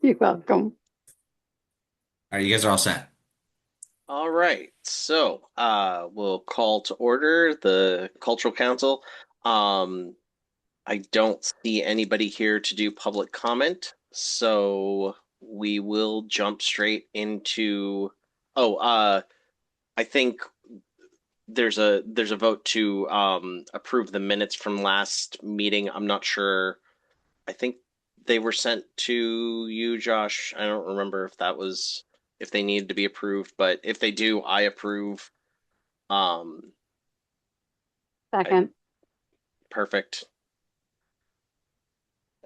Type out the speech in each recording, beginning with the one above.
You're welcome. All right, you guys are all set. All right, so we'll call to order the Cultural Council. Um, I don't see anybody here to do public comment, so we will jump straight into. Oh, I think there's a vote to approve the minutes from last meeting. I'm not sure. I think they were sent to you, Josh. I don't remember if they needed to be approved, but if they do, I approve. Um, I, Second. perfect.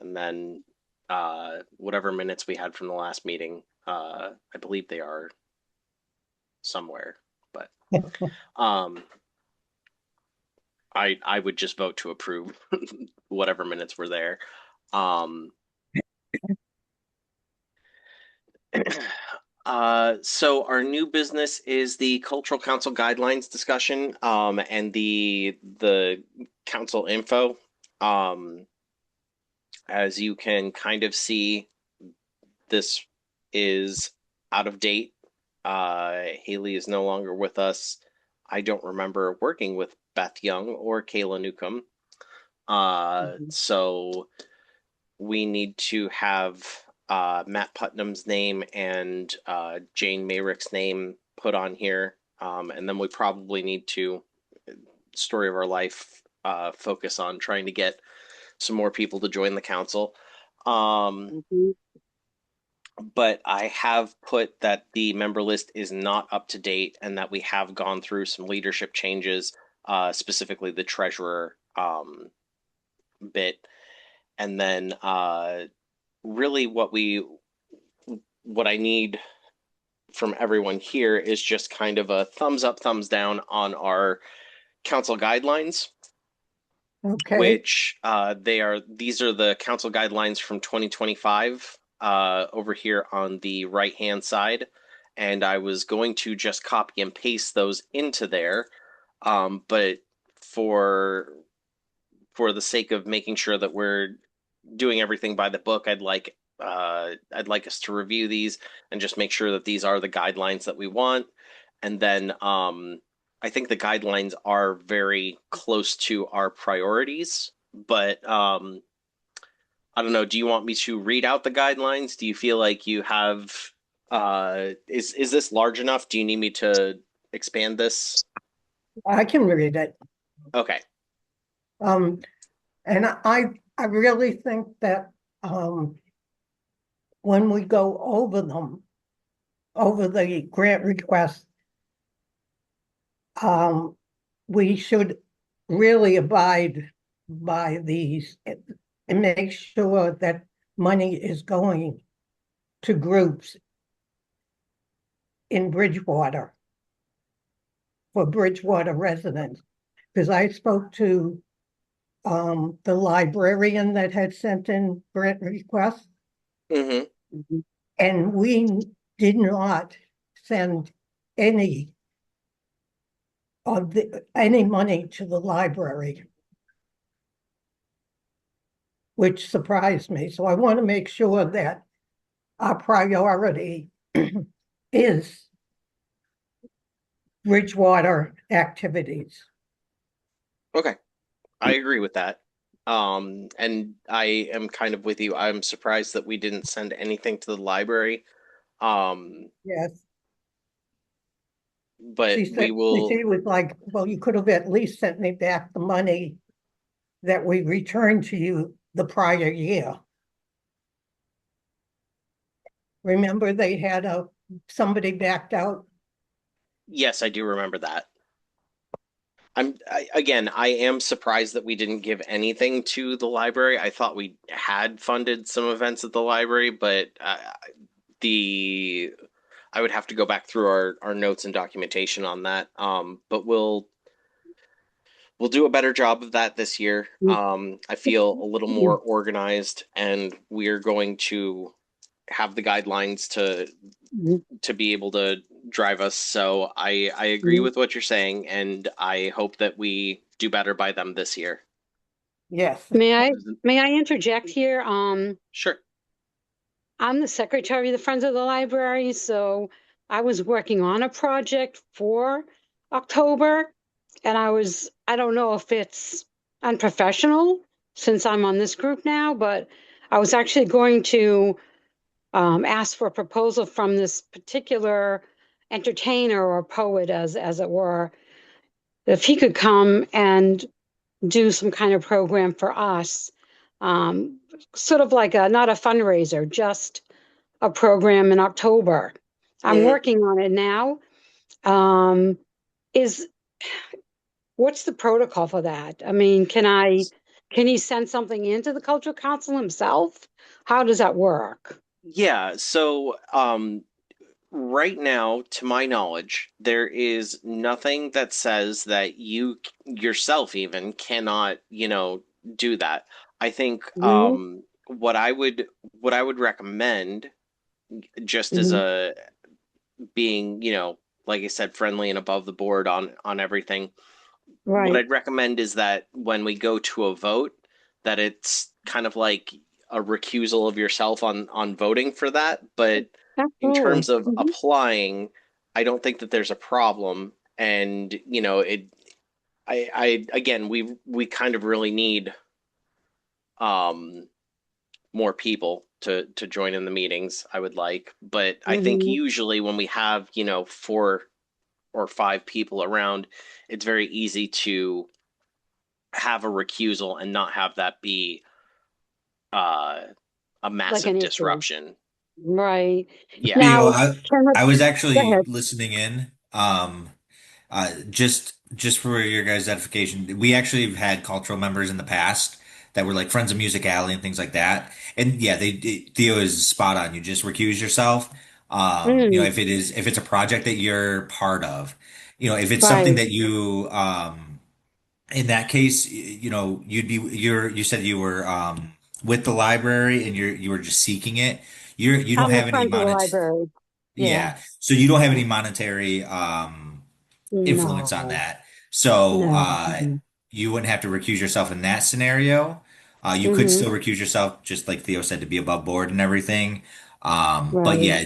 And then whatever minutes we had from the last meeting, I believe they are somewhere. But um, I would just vote to approve whatever minutes were there. Um, so our new business is the Cultural Council guidelines discussion, and the council info. Um, as you can kind of see, this is out of date. Haley is no longer with us. I don't remember working with Beth Young or Kayla Newcomb. So we need to have Matt Putnam's name and Jane Mayrick's name put on here. And then we probably need to, story of our life, focus on trying to get some more people to join the council. Um, Mhm. but I have put that the member list is not up to date and that we have gone through some leadership changes, specifically the treasurer bit. And then really what I need from everyone here is just kind of a thumbs up, thumbs down on our council guidelines, Okay, which these are the council guidelines from 2025 over here on the right hand side. And I was going to just copy and paste those into there. But for for the sake of making sure that we're doing everything by the book, I'd like us to review these and just make sure that these are the guidelines that we want. And then I think the guidelines are very close to our priorities, but I don't know. Do you want me to read out the guidelines? Do you feel like you have is this large enough? Do you need me to expand this? I can read it. Okay. Um, and I really think that when we go over them, over the grant request, um, we should really abide by these and make sure that money is going to groups in Bridgewater for Bridgewater residents. Because I spoke to the librarian that had sent in grant requests, Mm-hmm. and we did not send any any money to the library, which surprised me. So I want to make sure that our priority is Bridgewater activities. Okay. I agree with that. And I am kind of with you. I'm surprised that we didn't send anything to the library. Um, Yes. but She we said, will, she was like, well, you could have at least sent me back the money that we returned to you the prior year. Remember they had somebody backed out? yes, I do remember that. Again, I am surprised that we didn't give anything to the library. I thought we had funded some events at the library, but the I would have to go back through our notes and documentation on that. But we'll do a better job of that this year. I feel a little more organized, and we're going to have the guidelines to be able to drive us. So I agree with what you're saying, and I hope that we do better by them this year. Yes. May I interject here? Sure. I'm the secretary of the Friends of the Library, so I was working on a project for October, and I don't know if it's unprofessional since I'm on this group now, but I was actually going to ask for a proposal from this particular entertainer or poet, as it were, if he could come and do some kind of program for us, um, sort of like not a fundraiser, just a program in October. I'm Mhm. working on it now. Um, is what's the protocol for that? I mean, can he send something into the cultural council himself? How does that work? Yeah, so right now, to my knowledge, there is nothing that says that you yourself even cannot, do that. I think Mhm, what I would recommend, just as mhm. a being, like I said, friendly and above the board on everything, what Right. I'd recommend is that when we go to a vote, that it's kind of like a recusal of yourself on voting for that. But in terms Absolutely. of applying, I don't think that there's a problem. And I again, we kind of really need um more people to join in the meetings. I would like, but I think Hmm. usually when we have 4 or 5 people around, it's very easy to have a recusal and not have that be uh, a Like an massive issue. disruption. Right. Yeah. Theo, Now, I can I was go actually ahead. listening in. Just for your guys' edification, we actually have had cultural members in the past that were like Friends of Music Alley and things like that. And yeah, Theo is spot on. You just recuse yourself. Mm, If it's a project that you're part of, if it's something right. that you in that case, you said you were with the library and you were just seeking it. You don't I'm the have any friend of the library. Yeah. yeah. So you don't have any monetary influence on No, that. So no. Mm-mm. you wouldn't have to recuse yourself in that scenario. You could Mm-hmm. still recuse yourself, just like Theo said, to be above board and everything. But Right. yeah,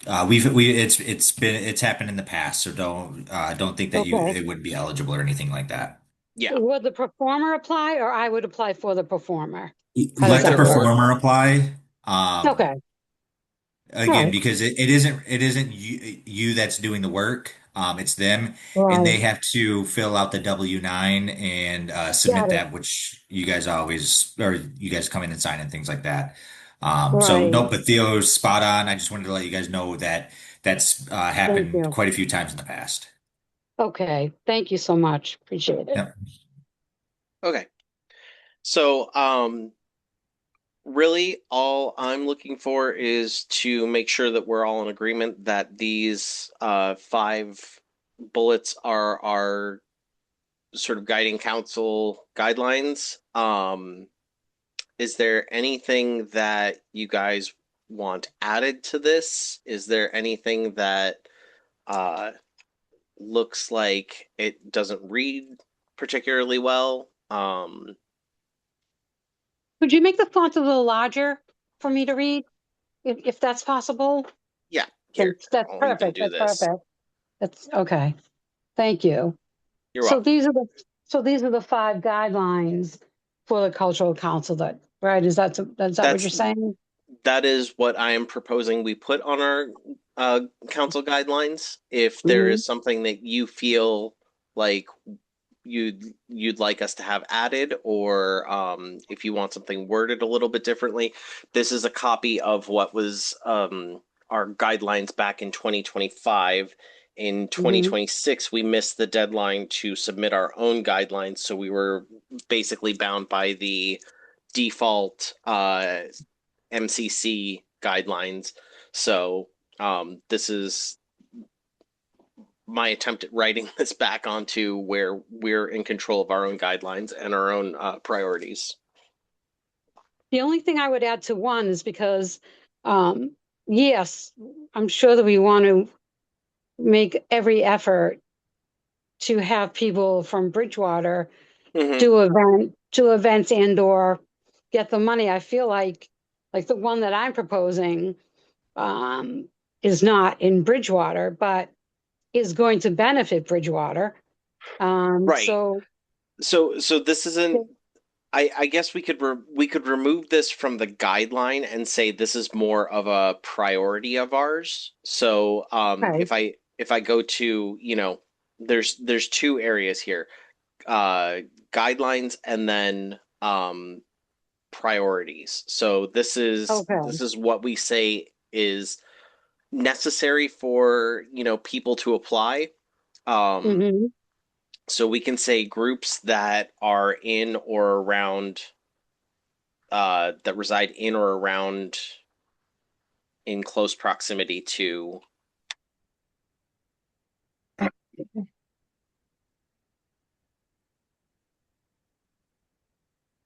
it's happened in the past, so don't think that you Okay. it would be eligible or anything like that. Yeah. Would the performer apply or I would apply for the performer? How does Let the that work? Whichever. performer apply. Um, Okay. All Again, right. because it isn't you that's doing the work. It's them, and Right. they have to fill out the W-9 and submit Got it. that, which you guys come in and sign and things like that. So Right. no, but Theo's spot on. I just wanted to let you guys know that that's Thank happened you. quite a few times in the past. Okay. Thank you so much. Appreciate it. Yep. Okay. So, really, all I'm looking for is to make sure that we're all in agreement that these 5 bullets are our sort of guiding council guidelines. Is there anything that you guys want added to this? Is there anything that uh, looks like it doesn't read particularly well? Could you make the font a little larger for me to read, if that's possible? Yeah, here, That's I'll even perfect. do That's this. perfect. That's okay. Thank you. You're So welcome. these are the 5 guidelines for the cultural council right? Is that what you're That's saying? that is what I am proposing we put on our council guidelines. If there Hmm. is something that you feel like you'd like us to have added, or if you want something worded a little bit differently, this is a copy of what was our guidelines back in 2025. In Hmm. 2026, we missed the deadline to submit our own guidelines, so we were basically bound by the default MCC guidelines. So this is my attempt at writing this back onto where we're in control of our own guidelines and our own priorities. The only thing I would add to one is because, um, yes, I'm sure that we want to make every effort to have people from Mm-hmm. do events and or get the money. I feel like like the one that I'm proposing, is not in Bridgewater, but is going to benefit Bridgewater. Right. So, So this isn't. I guess we could remove this from the guideline and say this is more of a priority of ours. So okay, if I go to, you know, there's two areas here, guidelines and then priorities. So okay. this is what we say is necessary for, you know, people to apply. Um, Hmm. so we can say groups that are in or around that reside in or around in close proximity to.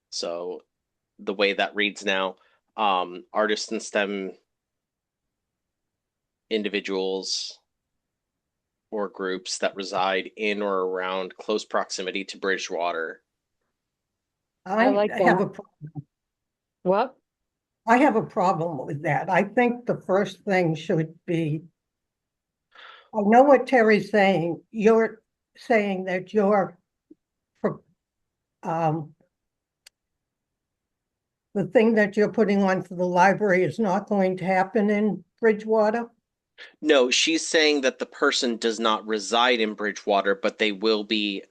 So the way that reads now, artists and STEM individuals or groups that reside in or around close proximity to Bridgewater. I I like have that. What? I have a problem with that. I think the first thing should be, I know what Terry's saying. You're saying that um, the thing that you're putting on for the library is not going to happen in Bridgewater. No, she's saying that the person does not reside in Bridgewater, but they will be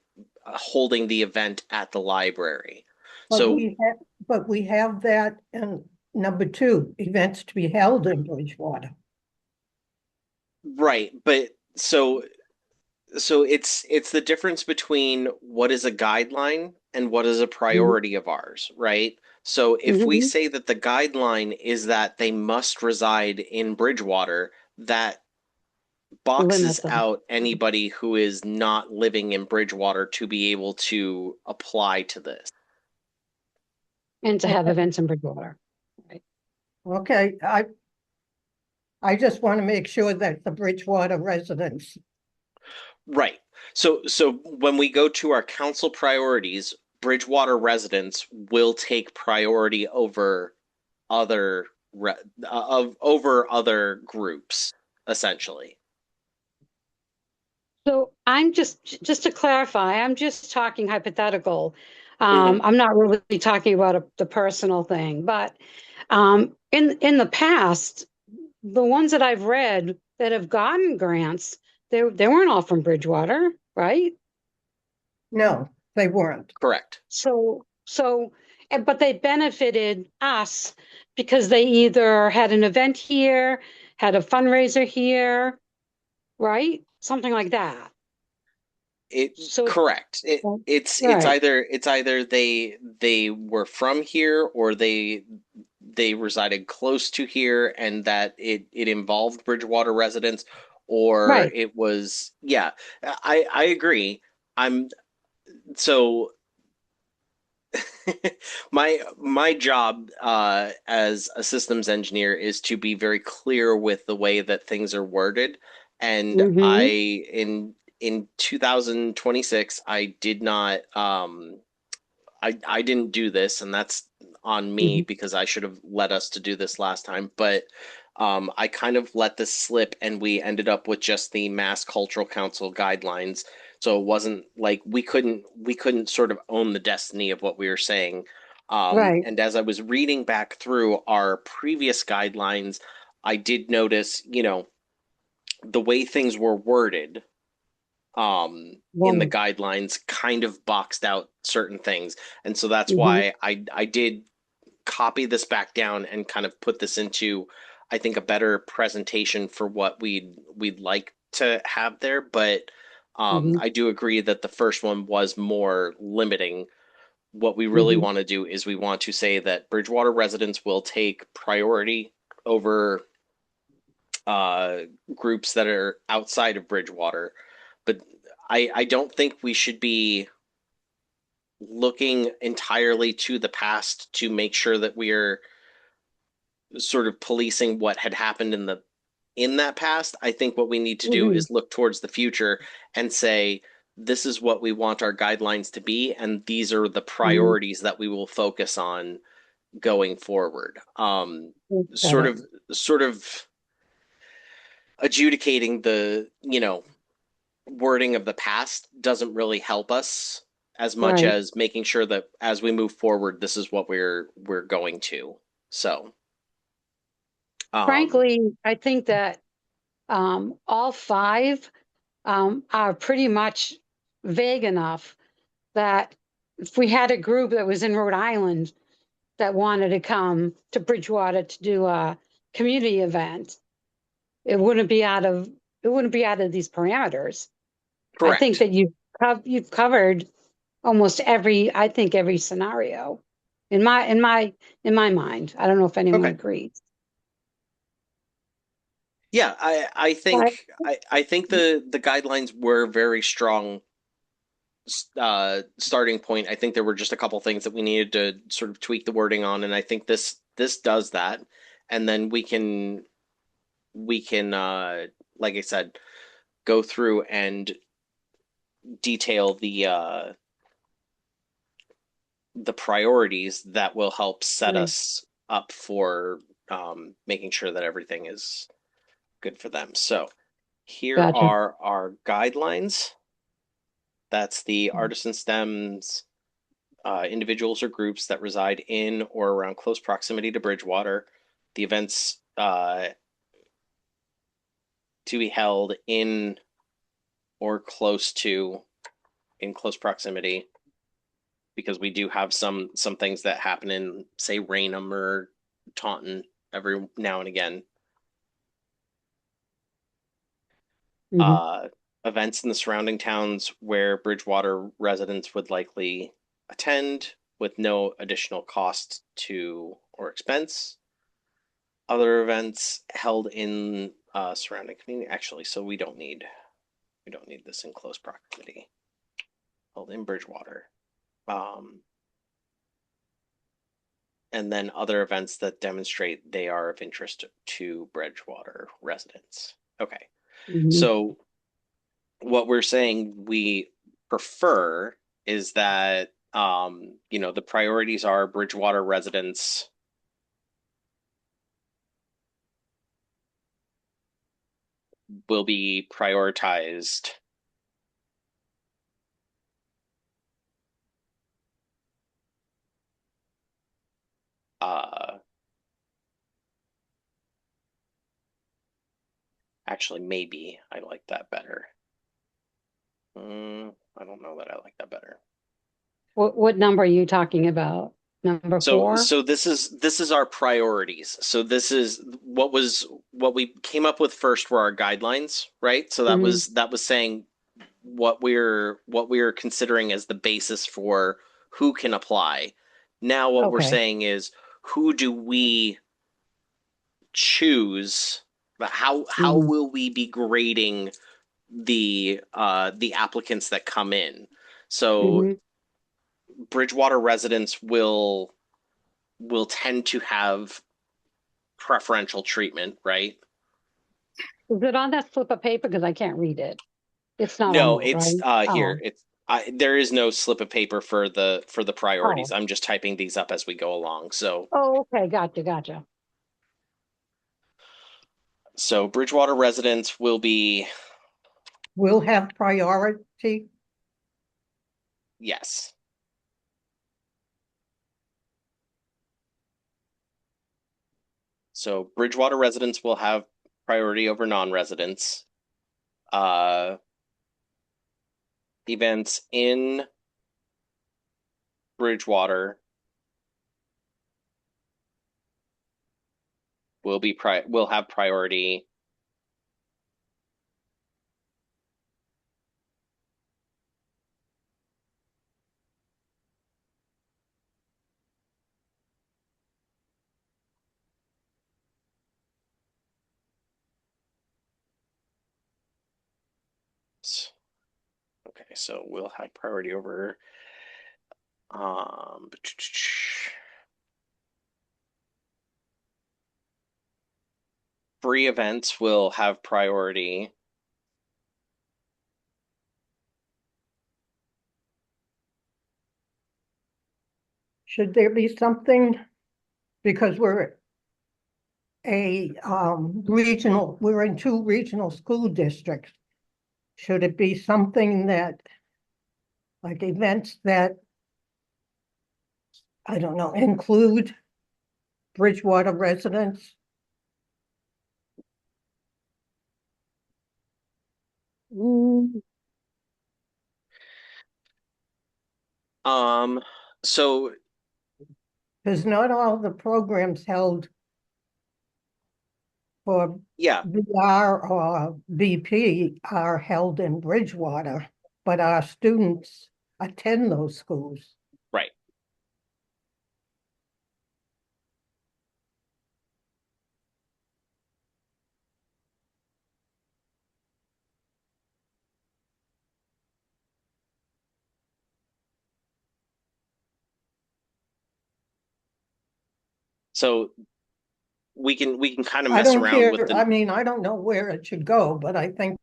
holding the event at the library. But So, we have that in number two, events to be held in Bridgewater. right, but it's the difference between what is a guideline and what is a priority of ours, right? So if we Mm-hmm. say that the guideline is that they must reside in Bridgewater, that boxes Limit them out anybody who is not living in Bridgewater to be able to apply to this. and to have Okay, events in Bridgewater. Right. okay. I just want to make sure that the Bridgewater residents, Right. So when we go to our council priorities, Bridgewater residents will take priority over other over other groups, essentially. So I'm just to clarify, I'm just talking hypothetical. Hmm. I'm not really talking about the personal thing, but in the past, the ones that I've read that have gotten grants, they weren't all from Bridgewater, right? no, they weren't. So but they benefited us because they either had an event here, had a fundraiser here, right? Something like that. It So, correct. right. It's either they were from here or they resided close to here and that it involved Bridgewater residents, or Right. it was, yeah. I agree. I'm so my job as a systems engineer is to be very clear with the way that things are worded, and Mm-hmm. in 2026 I did not I didn't do this, and that's on me Hmm. because I should have led us to do this last time. But I kind of let this slip, and we ended up with just the Mass Cultural Council guidelines. So it wasn't like we couldn't sort of own the destiny of what we were saying. Right. And as I was reading back through our previous guidelines, I did notice, you know, the way things were worded in the Right. guidelines kind of boxed out certain things. And so that's Hmm. why I did copy this back down and kind of put this into, I think, a better presentation for what we'd like to have there. But Hmm. I do agree that the first one was more limiting. What we really Hmm. want to do is we want to say that Bridgewater residents will take priority over uh, groups that are outside of Bridgewater. But I don't think we should be looking entirely to the past to make sure that we're sort of policing what had happened in that past. I think what we need to do Hmm. is look towards the future and say this is what we want our guidelines to be, and these are the Hmm. priorities that we will focus on going forward. Sort Got of sort of adjudicating the, wording of the past doesn't really help us as much Right. as making sure that as we move forward, this is what we're going to. So, um, Frankly, I think that all five are pretty much vague enough that if we had a group that was in Rhode Island that wanted to come to Bridgewater to do a community event, it wouldn't be out of these parameters. I think correct. that you've covered almost every scenario in my mind. I don't know if anyone Okay. agrees. Yeah, I But think I think the guidelines were very strong starting point. I think there were just a couple things that we needed to sort of tweak the wording on, and I think this does that. And then we can like I said, go through and detail the priorities that will help set right, us up for making sure that everything is good for them. So here gotcha. are our guidelines. That's the artisan stems, individuals or groups that reside in or around close proximity to Bridgewater. The events to be held in or close to, in close proximity, because we do have some things that happen in, say, Raynham or Taunton every now and again. Mhm. Uh, Events in the surrounding towns where Bridgewater residents would likely attend with no additional cost to or expense. Other events held in surrounding community. Actually, so we don't need this in close proximity. Held in Bridgewater. Um, and then other events that demonstrate they are of interest to Bridgewater residents. Okay. Mhm. So what we're saying we prefer is that the priorities are Bridgewater residents will be prioritized. uh Actually, maybe I like that better. I don't know that I like that better. What number are you talking about? Number So four? so this is our priorities. So this is what we came up with first were our guidelines, right? So that Hmm. was that was saying what we're considering as the basis for who can apply. Now what we're Okay. saying is who do we choose? How Hmm. will we be grading the applicants that come in? So Hmm. Bridgewater residents will tend to have preferential treatment, right? Is it on that slip of paper? Because I can't read it. It's not on No, there, it's right? here. Oh, There is no slip of paper for the priorities. oh, I'm just typing these up as we go along. So oh, okay. Gotcha, gotcha. so Bridgewater residents will be, Will have priority. yes. So Bridgewater residents will have priority over non-residents. Uh, Events in Bridgewater will have priority. Okay, so we'll have priority over um free events will have priority. Should there be something because we're we're in two regional school districts. Should it be something that, like events that, I don't know, include Bridgewater residents? Mm, So Because not all the programs held for yeah, VR or BP are held in Bridgewater, but our students attend those schools. right. So we can kind of I mess don't around with care, I the mean, I don't know where it should go, but I think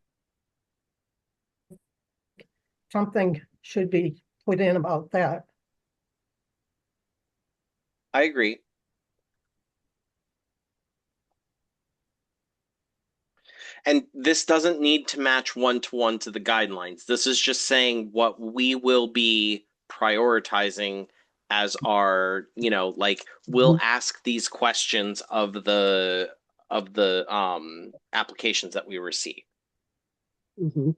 something should be put in about that. I agree. And this doesn't need to match one to the guidelines. This is just saying what we will be prioritizing as our, like we'll ask these questions of the applications that we receive. mhm.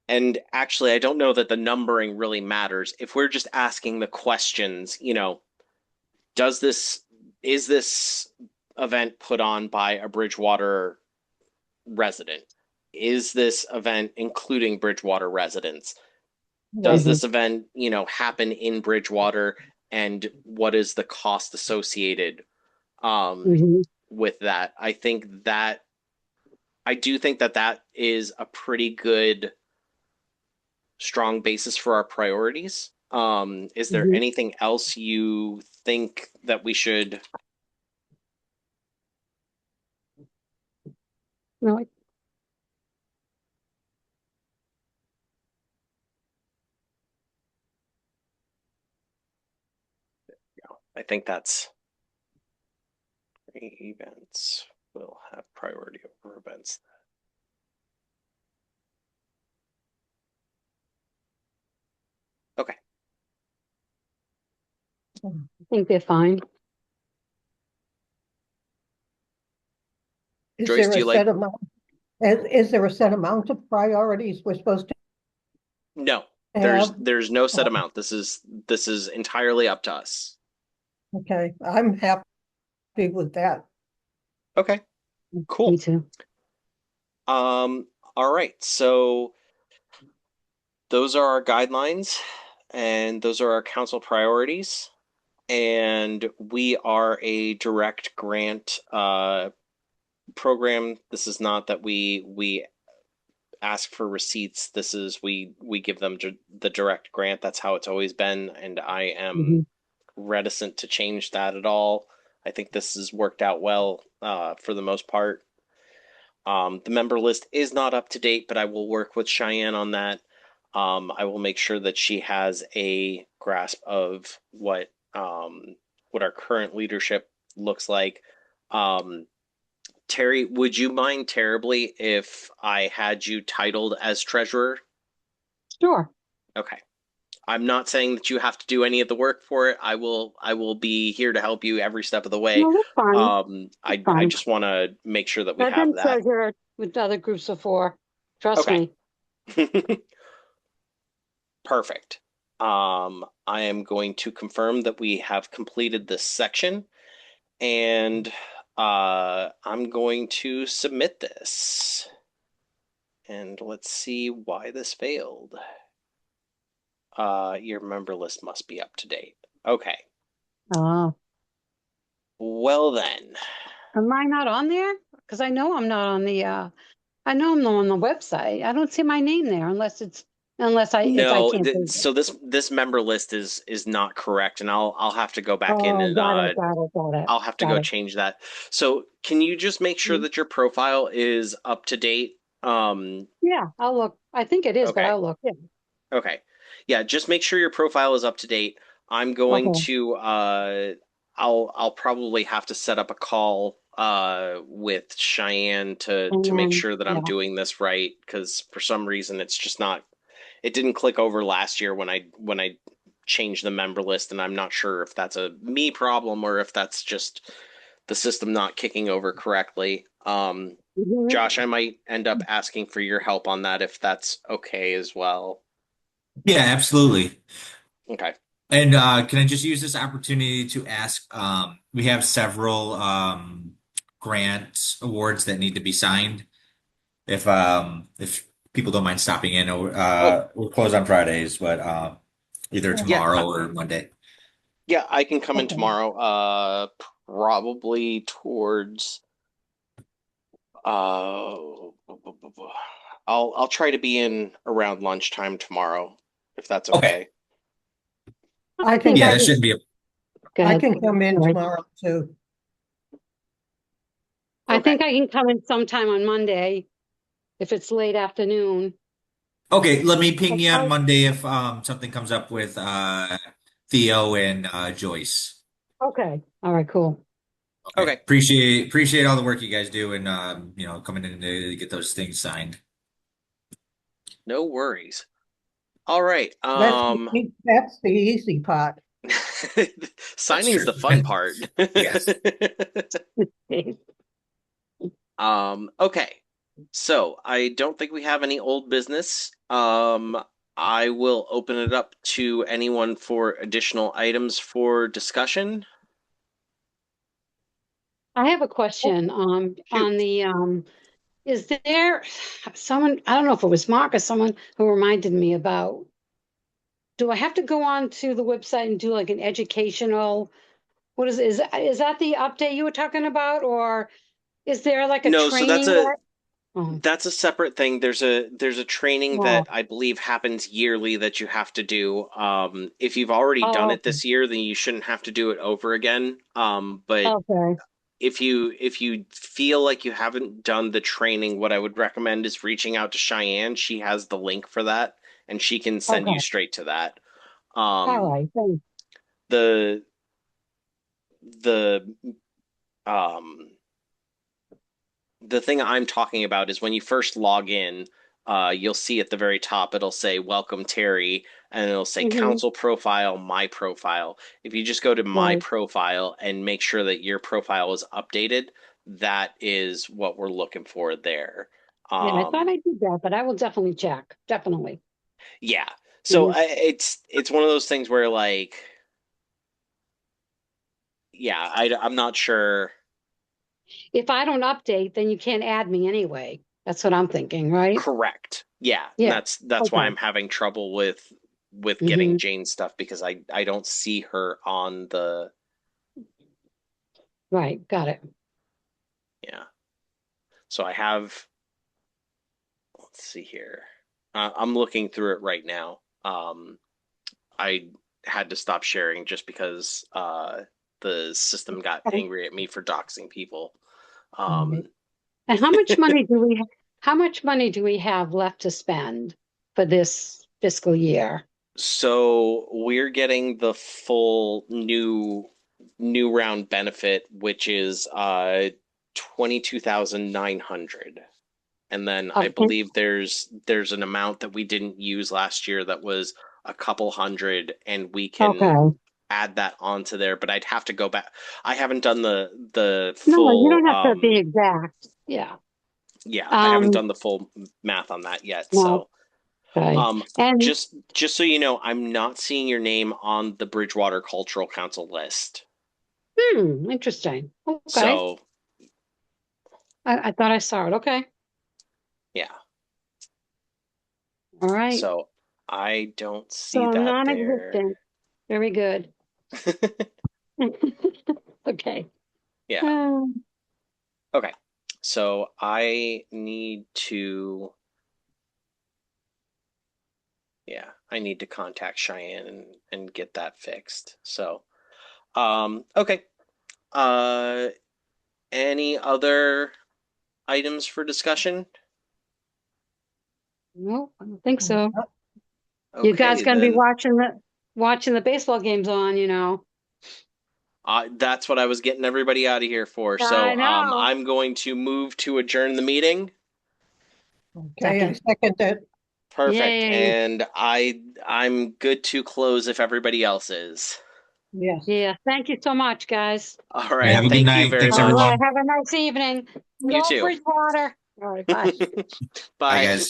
And actually, I don't know that the numbering really matters. If we're just asking the questions, does this is this event put on by a Bridgewater resident? Is this event including Bridgewater residents? Does Mhm. this event, happen in Bridgewater, and what is the cost associated Mhm. with that? I do think that that is a pretty good strong basis for our priorities. Is there Mhm. anything else you think that we should? No, I think that's events will have priority over events. Okay. I think they're fine. Is Joyce, there do a you like? set amount, is there a set amount of priorities we're supposed to No, have? there's no set Oh, amount. This is entirely up to us. okay, I'm happy with that. Okay, Me cool. too. All right. So those are our guidelines and those are our council priorities. And we are a direct grant program. This is not that we ask for receipts. This is we give them the direct grant. That's how it's always been, and I am Mhm. reticent to change that at all. I think this has worked out well for the most part. The member list is not up to date, but I will work with Cheyenne on that. I will make sure that she has a grasp of what our current leadership looks like. Um, Terry, would you mind terribly if I had you titled as treasurer? Sure. Okay. I'm not saying that you have to do any of the work for it. I will be here to help you every step of the way. No, that's fine. That's I fine. just want to make sure that we I've have been that. treasurer with other groups before. Trust Okay. me. Perfect. I am going to confirm that we have completed this section, and I'm going to submit this. And let's see why this failed. Your member list must be up to date. Okay. Oh, Well then. am I not on there? Because I know I'm not on the, I know I'm not on the website. I don't see my name there unless it's unless if I No, can't do it. so this member list is not correct, and I'll have to go back in Oh, and got it, got it, got it, I'll have to got go it. change that. So can you just make sure Mm. that your profile is up to date? Yeah, I'll look. I think it is, but Okay. I'll look. Yeah. Okay. Yeah, just make sure your profile is up to date. I'm going Okay. to I'll probably have to set up a call with Cheyenne And to make then, sure that I'm yeah. doing this right, because for some reason it's just not, it didn't click over last year when I changed the member list, and I'm not sure if that's a me problem or if that's just the system not kicking over correctly. Mhm. Josh, I might end up asking for your help on that if that's okay as well. Yeah, absolutely. Okay. And can I just use this opportunity to ask, we have several grant awards that need to be signed. If people don't mind stopping in, Oh, we're closed on Fridays, but either yeah. tomorrow or Monday. Yeah, I can come in Okay. tomorrow. Probably towards uh I'll try to be in around lunchtime tomorrow, if that's Okay. okay. I I think can, Yeah, I that can, shouldn't be a go I ahead. can come in Sorry. tomorrow too. I Okay. think I can come in sometime on Monday if it's late afternoon. Okay, let me ping But you on Monday if something comes up with Theo and Joyce. okay. All right, cool. Okay. Okay. Appreciate all the work you guys do and coming in to get those things signed. No worries. All right. That's the easy part. That's Signing's true. the fun part. Yes. Okay. Okay. So I don't think we have any old business. I will open it up to anyone for additional items for discussion. I have a question Shoot. on the is there someone, I don't know if it was Mark or someone who reminded me about, do I have to go on to the website and do like an educational, what is that the update you were talking about, or is there like a No, so training that oh, that's a separate thing. There's a training that oh, I believe happens yearly that you have to do. If you've already done oh, it this year, then you shouldn't have to do it over again. But okay, if you feel like you haven't done the training, what I would recommend is reaching out to Cheyenne. She has the link for that, and she can send you okay, straight to that. all Um, right, thanks. the the um the thing I'm talking about is when you first log in, you'll see at the very top it'll say "Welcome Terry," and it'll say Mm-hmm. "Council Profile, My Profile." If you just go to My Right. Profile and make sure that your profile is updated, that is what we're looking for there. Yeah, I thought Um, I did that, but I will definitely check. Definitely. yeah. So Mhm. it's one of those things where like, yeah, I'm not sure. If I don't update, then you can't add me anyway. That's what I'm thinking, right? Correct. Yeah, and Yeah. that's why Okay. I'm having trouble with getting Hmm. Jane's stuff, because I don't see her on the, Right. Got it. yeah. So I have, let's see here. I'm looking through it right now. I had to stop sharing just because the system got Okay. angry at me for doxing people. All right. Um, And how much money do we how much money do we have left to spend for this fiscal year? so we're getting the full new round benefit, which is 22,900. And then I Okay. believe there's an amount that we didn't use last year that was a couple hundred, and we can Okay. add that onto there, but I'd have to go back. I haven't done the No, you full don't have to be exact. Yeah. yeah, I haven't Um, done the full math on that yet. no. So Okay. And just so you know, I'm not seeing your name on the Bridgewater Cultural Council list. interesting. Okay. So I thought I saw it. Okay. yeah. All right. So I don't see So that there. non-existent. Very good. Okay. Yeah. Okay. So I need to Yeah, I need to contact Cheyenne and get that fixed. So, okay. Any other items for discussion? No, I don't think so. You Okay, guys gonna be then. watching the baseball games on, you know. That's what I was getting everybody out of here for. So, I know. I'm going to move to adjourn the meeting. Okay, I second it. Perfect. Yay. And I'm good to close if everybody else is. Yes. Yeah, thank you so much, guys. All Have a right. good Thank you night. very Thanks, All much. everyone. right, have a nice evening. You Go too. Bridgewater. All right, bye. Bye, Bye. guys.